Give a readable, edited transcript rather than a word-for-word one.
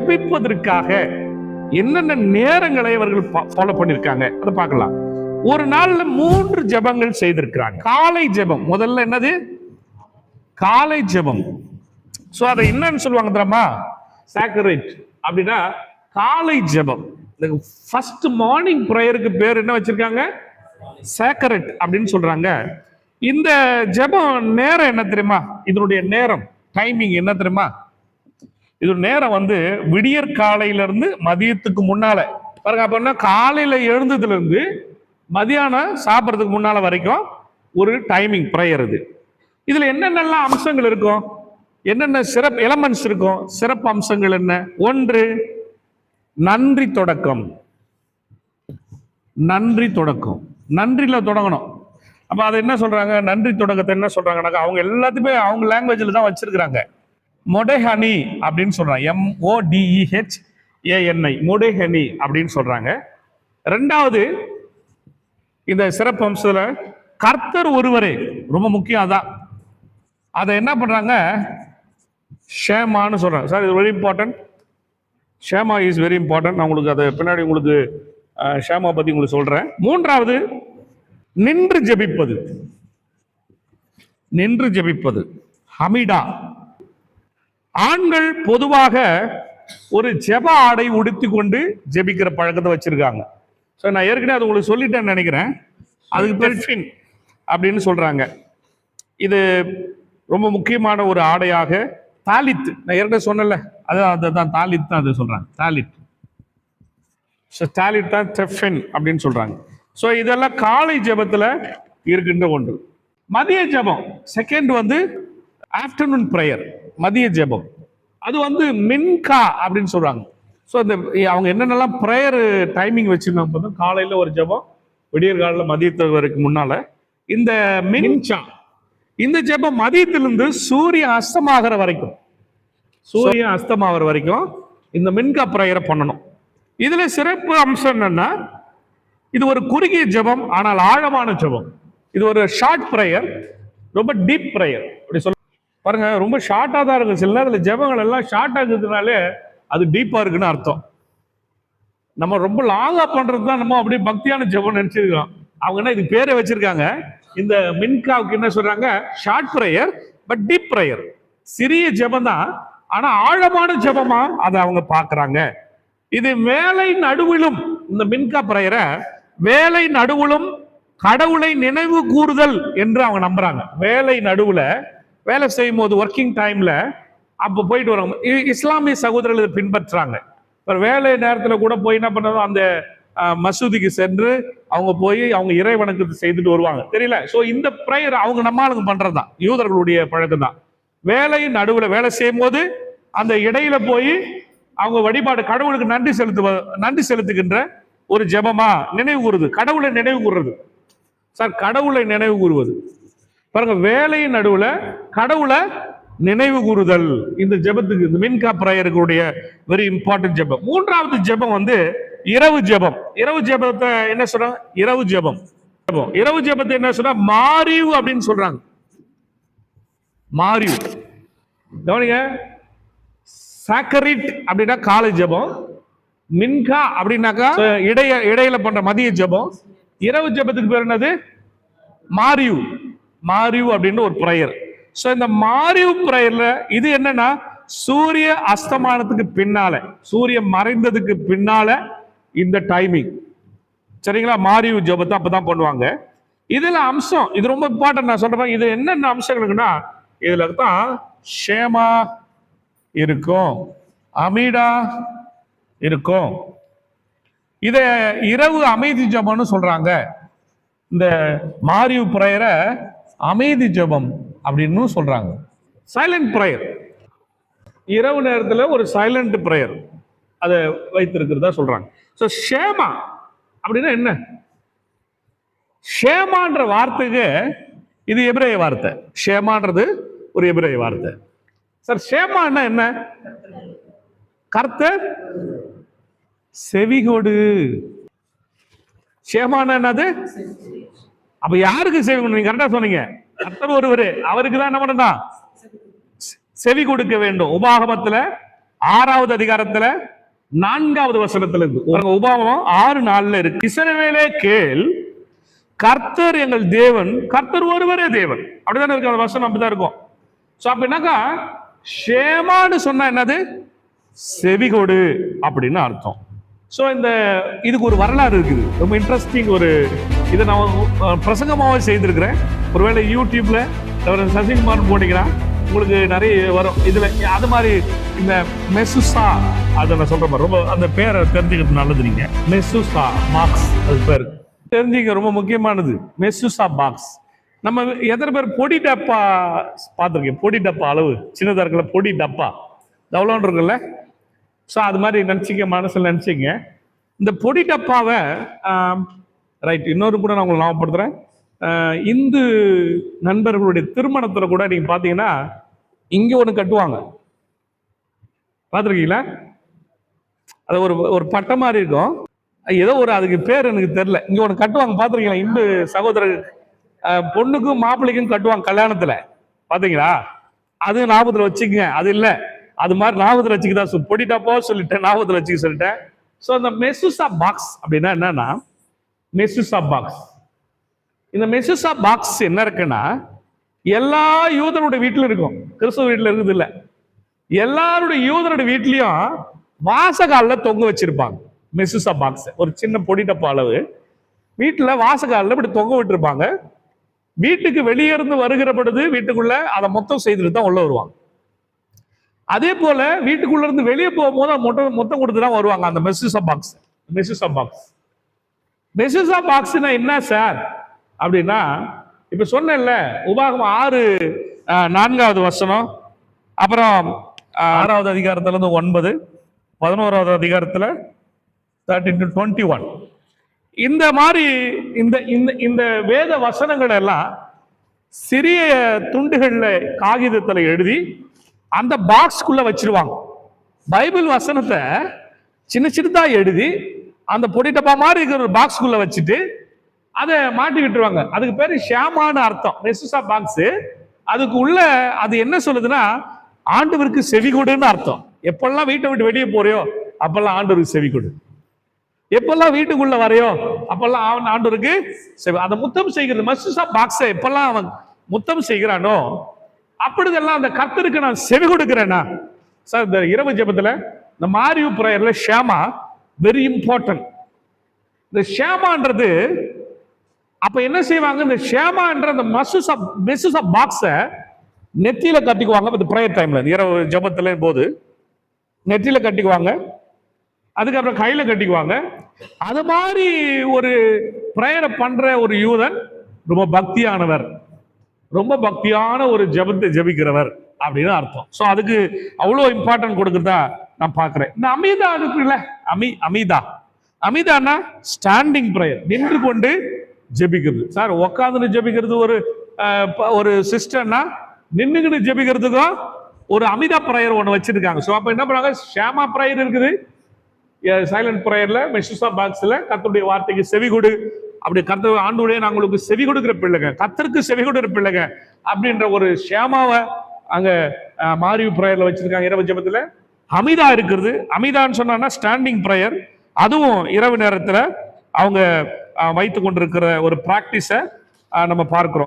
ஜெபிப்பதற்காக என்னென்ன நேரங்களை அவர்கள் ஃபாலோ பண்ணிருக்காங்க அதை பார்க்கலாம். ஒரு நாள்ல 3 ஜெபங்கள் செய்திருக்கிறாங்க. காலை ஜெபம் முதல்ல என்னது? காலை ஜெபம். சோ அதை என்னன்னு சொல்லுவாங்க தெரியுமா? சாக்ரேட் அப்படின்னா காலை ஜெபம். ஃபர்ஸ்ட் மார்னிங் பிரேயருக்கு பேர் என்ன வச்சிருக்காங்க? சாக்ரேட் அப்படின்னு சொல்றாங்க. இந்த ஜெபம் நேரம் என்ன தெரியுமா? இதனுடைய நேரம் டைமிங் என்ன தெரியுமா? இது நேரம் வந்து விடியற் காலையில இருந்து மதியத்துக்கு முன்னால பாருங்க. அப்படின்னா காலையில எழுந்ததுல இருந்து மதியானம் சாப்பிட்றதுக்கு முன்னால வரைக்கும் ஒரு டைமிங் பிரேயர். இது இதுல என்னென்னலாம் அம்சங்கள் இருக்கும், என்னென்ன சிறப்பு எலமெண்ட்ஸ் இருக்கும், சிறப்பு அம்சங்கள் என்ன? ஒன்று, நன்றி தொடக்கம். நன்றி தொடக்கம், நன்றியில தொடங்கணும். அப்ப அதை என்ன சொல்றாங்க? நன்றி தொடக்கத்தை என்ன சொல்றாங்கன்னாக்கா அவங்க எல்லாத்தையுமே அவங்க லாங்குவேஜ்ல தான் வச்சிருக்கிறாங்க. மொடேஹனி அப்படின்னு சொல்றாங்க. MODEHANI மொடேஹனி அப்படின்னு சொல்றாங்க. ரெண்டாவது, இந்த சிறப்பு அம்சத்துல கர்த்தர் ஒருவரே ரொம்ப முக்கியம். அதான் அதை என்ன பண்றாங்க? ஷேமான்னு சொல்றாங்க. சார் இது very important. Schema is very important. நான் உங்களுக்கு அதை பின்னாடி உங்களுக்கு ஷேமா பத்தி உங்களுக்கு சொல்றேன். மூன்றாவது, நின்று ஜெபிப்பது. நின்று ஜெபிப்பது ஹமிடா. ஆண்கள் பொதுவாக ஒரு ஜெப ஆடை உடுத்தி கொண்டு ஜெபிக்கிற பழக்கத்தை வச்சிருக்காங்க. ஸோ நான் ஏற்கனவே அது உங்களுக்கு சொல்லிட்டேன்னு நினைக்கிறேன். அதுக்கு பெர்ஃபின் அப்படின்னு சொல்றாங்க. இது ரொம்ப முக்கியமான ஒரு ஆடையாக தாலித், நான் ஏற்கனவே சொன்னல, அதுதான் தாலித் தான் அது சொல்றாங்க. தாலித். ஸோ தாலித் தான் தெஃபின் அப்படின்னு சொல்றாங்க. ஸோ இதெல்லாம் காலை ஜெபத்தில் இருக்கின்ற ஒன்று. மதிய ஜெபம் செகண்ட் வந்து ஆஃப்டர்நூன் பிரேயர், மதிய ஜெபம். அது வந்து மின்கா அப்படின்னு சொல்றாங்க. ஸோ இந்த அவங்க என்னென்னலாம் ப்ரேயர் டைமிங் வச்சிருந்தாங்க. காலையில் ஒரு ஜெபம், விடியற் காலையில் மதியத்துக்கு வரைக்கும் முன்னால இந்த மின்சா. இந்த ஜெபம் மதியத்திலிருந்து சூரியன் அஸ்தமாகிற வரைக்கும், சூரியன் அஸ்தமாகிற வரைக்கும் இந்த மின்கா ப்ரேயரை பண்ணணும். இதுல சிறப்பு அம்சம் என்னன்னா, இது ஒரு குறுகிய ஜெபம் ஆனால் ஆழமான ஜெபம். இது ஒரு ஷார்ட் ப்ரேயர், ரொம்ப டீப் ப்ரேயர். அப்படி சொல்ல பாருங்க, ரொம்ப ஷார்ட்டா தான் இருக்கு. சில நேரத்தில் ஜெபங்கள் எல்லாம் ஷார்ட்டா இருக்கிறதுனாலே அது டீப்பா இருக்குன்னு அர்த்தம். நம்ம ரொம்ப லாங்கா பண்றது தான் நம்ம அப்படியே பக்தியான ஜெபம் நினைச்சிருக்கோம். அவங்க என்ன இதுக்கு பேரை வச்சிருக்காங்க, இந்த மின்காவுக்கு என்ன சொல்றாங்க? Short prayer but deep prayer. சிறிய ஜெபம் தான், ஆனா ஆழமான ஜெபமா அதை அவங்க பாக்குறாங்க. இது வேலை நடுவிலும், இந்த மின்கா பிரேயரை வேலை நடுவிலும் கடவுளை நினைவு கூறுதல் என்று அவங்க நம்புறாங்க. வேலை நடுவுல வேலை செய்யும் போது ஒர்க்கிங் டைம்ல அப்ப போயிட்டு வராங்க. இஸ்லாமிய சகோதரர்கள் பின்பற்றுறாங்க. வேலை நேரத்துல கூட போய் என்ன பண்ணணும், அந்த மசூதிக்கு சென்று அவங்க போய் அவங்க இறை வணக்கத்தை செய்துட்டு வருவாங்க. தெரியல. சோ இந்த பிரேயர் அவங்க நம்ம ஆளுங்க பண்றதுதான், யூதர்களுடைய பழக்கம் தான். வேலை நடுவுல வேலை செய்யும் போது அந்த இடையில போய் அவங்க வழிபாடு, கடவுளுக்கு நன்றி செலுத்துகின்ற ஒரு ஜெபமா நினைவு கூறுது. கடவுளை நினைவு கூறுறது. சார் கடவுளை நினைவு கூறுவது பாருங்க, வேலையின் நடுவுல கடவுளை நினைவு கூறுதல். இந்த ஜெபத்துக்கு, இந்த மின்கா பிரேயருடைய வெரி இம்பார்ட்டன்ட் ஜெபம். மூன்றாவது ஜெபம் வந்து இரவு ஜெபம். இரவு ஜெபத்தை என்ன சொல்றாங்க? இரவு ஜெபம். இரவு ஜெபத்தை என்ன சொல்றாங்க? மாரிவ் அப்படின்னு சொல்றாங்க. மாரிவ். கவனிங்க, சாக்கரிட் அப்படின்னா காலை ஜெபம், மின்கா அப்படின்னாக்கா இடையில பண்ற மதிய ஜெபம். இரவு ஜெபத்துக்கு பேர் என்னது? மாரிவ். மாரிவ் அப்படின்னு ஒரு பிரேயர். சோ இந்த மாரிவ் பிரேயர்ல இது என்னன்னா, சூரிய அஸ்தமானத்துக்கு பின்னால, சூரியன் மறைந்ததுக்கு பின்னால இந்த டைமிங், சரிங்களா? மாரிவ் ஜெபத்தை அப்பதான் பண்ணுவாங்க. இதுல அம்சம், இது ரொம்ப இம்பார்ட்டன்ட். நான் சொல்றேன், இது என்னென்ன அம்சங்களுக்குன்னா, இதுல தான் ஷேமா இருக்கும், அமீடா இருக்கும். இத இரவு அமைதி ஜெபம்னு சொல்றாங்க. இந்த மாரிவ் பிரேயரை அமைதி ஜெபம் அப்படின்னு சொல்றாங்க. சைலண்ட் பிரேயர், இரவு நேரத்தில் ஒரு சைலண்ட் பிரேயர் அதை வைத்திருக்கிறதா சொல்றாங்க. ஸோ ஷேமா அப்படின்னா என்ன? ஷேமான்ற வார்த்தைக்கு இது எபிரேய வார்த்தை. ஷேமான்றது ஒரு எபிரேய வார்த்தை. சார் ஷேமான்னா என்ன? கர்த்தர் செவிகொடு. ஷேமானா என்னது? அப்ப யாருக்கு செவி கொடு? நீங்க கரெக்டா சொன்னீங்க. கர்த்தர் ஒருவரு, அவருக்கு தான் என்ன பண்ணா செவி கொடுக்க வேண்டும். உபாகமத்துல 6வது அதிகாரத்துல 4வது வசனத்துல இருக்கு. உபாகமம் 6:4 இருக்கு. இஸ்ரவேலே கேள், கர்த்தர் எங்கள் தேவன், கர்த்தர் ஒருவரே தேவன். அப்படிதானே இருக்கு அந்த வசனம், அப்படிதான் இருக்கும். சோ அப்ப என்னக்கா ஷேமான்னு சொன்னா என்னது? செவிகொடு அப்படின்னு அர்த்தம். சோ இந்த இதுக்கு ஒரு வரலாறு இருக்குது, ரொம்ப இன்ட்ரெஸ்டிங். இதை நான் பிரசங்கமாவே செய்திருக்கிறேன். ஒருவேளை யூடியூப்ல சசிகுமார் போட்டீங்கன்னா உங்களுக்கு நிறைய வரும். இதுல அது மாதிரி இந்த மெசுசா, அதை நான் சொல்ற மாதிரி ரொம்ப அந்த பேரை தெரிஞ்சுக்கிறது நல்லது. நீங்க மெசுசா பாக்ஸ், அது பேரு தெரிஞ்சுக்க ரொம்ப முக்கியமானது. மெசுசா பாக்ஸ். நம்ம எத்தனை பேர் பொடி டப்பா பார்த்துருக்கேன்? பொடி டப்பா அளவு சின்னதா இருக்குல்ல, பொடி டப்பா எவ்வளோன்னு இருக்குல்ல. ஸோ அது மாதிரி நினச்சிக்க, மனசில் நினச்சிங்க. இந்த பொடி டப்பாவை ரைட், இன்னொரு கூட நான் உங்களை ஞாபகப்படுத்துகிறேன். இந்து நண்பர்களுடைய திருமணத்தில் கூட நீங்கள் பார்த்தீங்கன்னா இங்கே ஒன்று கட்டுவாங்க, பார்த்துருக்கீங்களா? அது ஒரு பட்டை மாதிரி இருக்கும், ஏதோ அதுக்கு பேர் எனக்கு தெரியல. இங்கே ஒன்று கட்டுவாங்க, பார்த்துருக்கீங்களா? இந்து சகோதரர் பொண்ணுக்கும் மாப்பிள்ளைக்கும் கட்டுவாங்க கல்யாணத்தில், பார்த்தீங்களா? அது ஞாபகத்தில் வச்சுக்கங்க. அது இல்லை, அது மாதிரி ஞாபகத்தில் வச்சுக்கிதான் பொடி டப்பா சொல்லிட்டேன், ஞாபகத்தில் வச்சுக்க சொல்லிட்டேன். ஸோ இந்த மெசுசா பாக்ஸ் அப்படின்னா என்னன்னா, மெசுசா பாக்ஸ், இந்த மெசுசா பாக்ஸ் என்ன இருக்குன்னா, எல்லா யூதருடைய வீட்டிலும் இருக்கும், கிறிஸ்தவ வீட்டில் இருக்குது இல்லை. எல்லாருடைய யூதருடைய வீட்லையும் வாசகாலில் தொங்க வச்சிருப்பாங்க மெசுசா பாக்ஸ். ஒரு சின்ன பொடி டப்பா அளவு வீட்டில் வாசகாலில் இப்படி தொங்க விட்டுருப்பாங்க. வீட்டுக்கு வெளியே இருந்து வருகிற பொழுது வீட்டுக்குள்ள அதை மொத்தம் செய்துட்டு தான் உள்ள வருவாங்க. அதே போல வீட்டுக்குள்ள இருந்து வெளியே போகும்போது மொத்தம் கொடுத்து தான் வருவாங்க. அந்த மெசுசா பாக்ஸ், மெசுசா பாக்ஸ். மெசுசா பாக்ஸ்னா என்ன சார் அப்படின்னா, இப்ப சொன்னேன்ல, உபாகமம் 6:4 வசனம், அப்புறம் 6வது அதிகாரத்துல இருந்து 9, 11வது அதிகாரத்துல 13-21, இந்த மாதிரி இந்த வேத வசனங்கள் எல்லாம் சிறிய துண்டுகள்ல காகிதத்துல எழுதி அந்த பாக்ஸ்குள்ள வச்சிருவாங்க. பைபிள் வசனத்தை சின்ன சின்னதா எழுதி அந்த பொடி டப்பா மாதிரி இருக்கிற ஒரு பாக்ஸ்குள்ள வச்சுட்டு அதை மாட்டி விட்டுருவாங்க. அதுக்கு பேரு ஷேமான்னு அர்த்தம், மெசுசா பாக்ஸ். அதுக்கு உள்ள அது என்ன சொல்லுதுன்னா, ஆண்டவருக்கு செவிகொடுன்னு அர்த்தம். எப்பெல்லாம் வீட்டை விட்டு வெளியே போறியோ அப்பெல்லாம் ஆண்டவருக்கு செவிகொடு, எப்பெல்லாம் வீட்டுக்குள்ள வரையோ அப்பெல்லாம் ஆண்டவருக்கு செவி. அதை முத்தம் செய்கிறது, மெசுசா பாக்ஸை எப்பெல்லாம் அவன் முத்தம் செய்கிறானோ அப்படிதெல்லாம் அந்த கர்த்தருக்கு நான் செவி கொடுக்கிறேன்னா. சார் இந்த இரவு ஜெபத்துல இந்த மாரியு பிரேயர்ல ஷேமா வெரி இம்பார்ட்டன்ட். இந்த ஷேமான்றது அப்ப என்ன செய்வாங்க, இந்த ஷேமான்ற அந்த மெசுசா பாக்ஸை நெத்தியில கட்டிக்குவாங்க. இந்த பிரேயர் டைம்ல இரவு ஜெபத்துல போது நெத்தியில கட்டிக்குவாங்க, அதுக்கப்புறம் கையில கட்டிக்குவாங்க. அது மாதிரி ஒரு பிரேயரை பண்ற ஒரு யூதன் ரொம்ப பக்தியானவர், ரொம்ப பக்தியான ஒரு ஜெபத்தை ஜெபிக்கிறவர் அப்படின்னு அர்த்தம். ஸோ அதுக்கு அவ்வளோ இம்பார்ட்டன்ட் கொடுக்குறதா நான் பார்க்குறேன். இந்த அமீதா இருக்குல்ல, அமீதான்னா ஸ்டாண்டிங் ப்ரேயர், நின்று கொண்டு ஜெபிக்கிறது. சார் உட்காந்துன்னு ஜெபிக்கிறது ஒரு சிஸ்டர்னா, நின்றுக்கிட்டு ஜெபிக்கிறதுக்கும் ஒரு அமிதா ப்ரேயர் ஒன்று வச்சிருக்காங்க. ஸோ அப்போ என்ன பண்ணாங்க, ஷேமா ப்ரேயர் இருக்குது, சைலண்ட் ப்ரேயர்ல மெசுசா பாக்ஸ்ல கர்த்தருடைய வார்த்தைக்கு செவி கொடு, அப்படி கர்த்தர் ஆண்டவரே நான் உங்களுக்கு செவி கொடுக்கிற பிள்ளைங்க, கர்த்தருக்கு செவி கொடுக்கிற பிள்ளைங்க அப்படின்ற ஒரு ஷேமாவை அங்க மாரியு பிரேயர்ல வச்சிருக்காங்க. இரவு ஜெபத்துல அமிதா இருக்கிறது. அமிதான்னு சொன்னா ஸ்டாண்டிங் பிரேயர், அதுவும் இரவு நேரத்துல அவங்க வைத்து கொண்டிருக்கிற ஒரு பிராக்டிஸை நம்ம பார்க்கிறோம்.